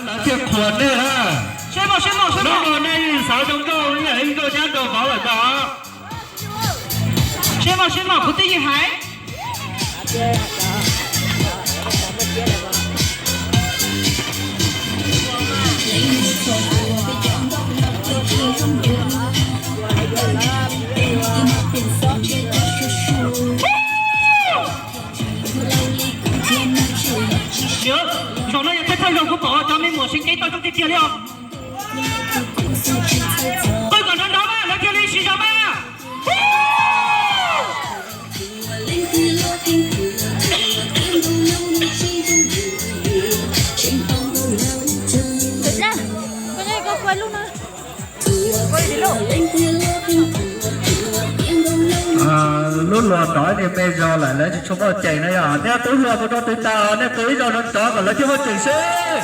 là thiệt khuẩn đấy ha. Nó còn đây sáu trong câu như là câu nhát đồ có phải có. Xem mà có tí gì hả? Nhớ, rồi nó sẽ thay đổi của bỏ cho mình một sinh kế tôi trong tiết kia không? Tôi còn đang đó mà, nó kia đi xí cho mà. Thực ra, con này có quên luôn à? Quên đi luôn. Lúc lọt nói thì bây giờ lại lấy cho chúng ta chạy này à. Nếu tôi lọt của tôi ta, nếu tôi rồi nó đó còn lấy cho tôi chạy xe.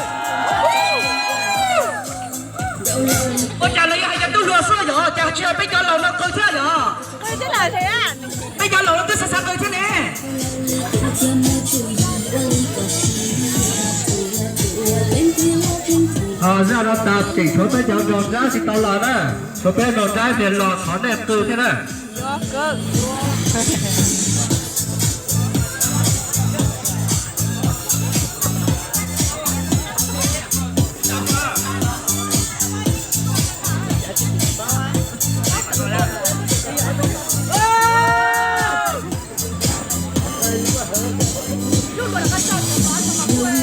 Ôi chà lấy hai cái tôi lừa xưa rồi, chà chưa bây giờ lầu nó cười thế rồi. Cười thế nào thế à? Bây giờ lầu nó cứ xa cười thế nè. Ra nó ta chỉ số bây giờ lọt ra thì tao lọt á. Số bây giờ lọt ra thì lọt khó đẹp từ thế này. Cơ.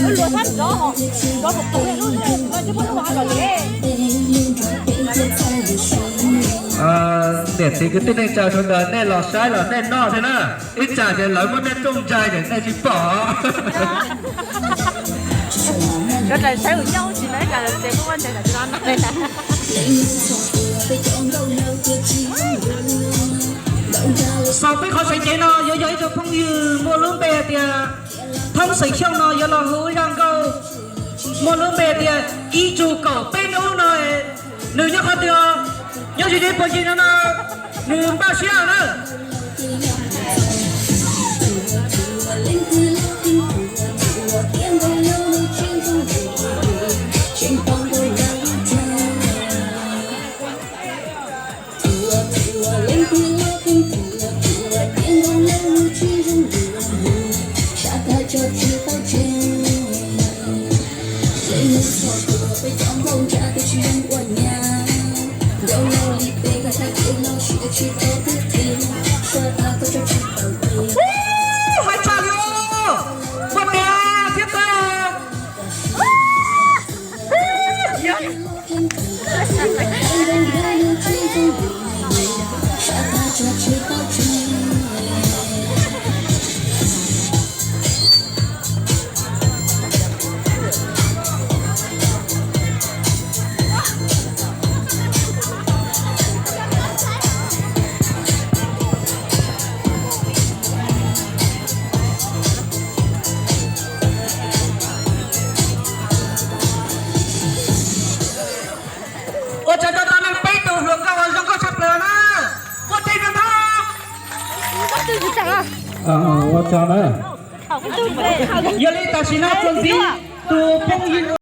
Lùa thắt gió một tuổi luôn rồi, nó chứ không có rồi đấy. Để thì cái tên này chào cho đời này lọt sai lọt này nọ thế nè. Ít chả thì lấy một nét trung trai để này chỉ bỏ. Cái này thấy của nhau chỉ lấy cả để có vấn đề là cho nó đây là. Sau khi họ sẽ chạy nó dễ cho phong như mua lưỡng bè thì thông xảy trong nó giờ là hối đang câu mua lưỡng bè thì y chủ cổ bên đâu này nữ nhớ không được nhớ gì đi bao nhiêu nó nữ ba xíu nữa. Hãy chào vô một bè tiếp theo. Ôi trời ơi, tao đang bay từ hướng cao ở trong có sắp lửa nè. Ôi trời ơi, Có tư gì chẳng à? Chào đấy. Không có tư về. giờ lấy ta xin nói chuyện gì? Từ phong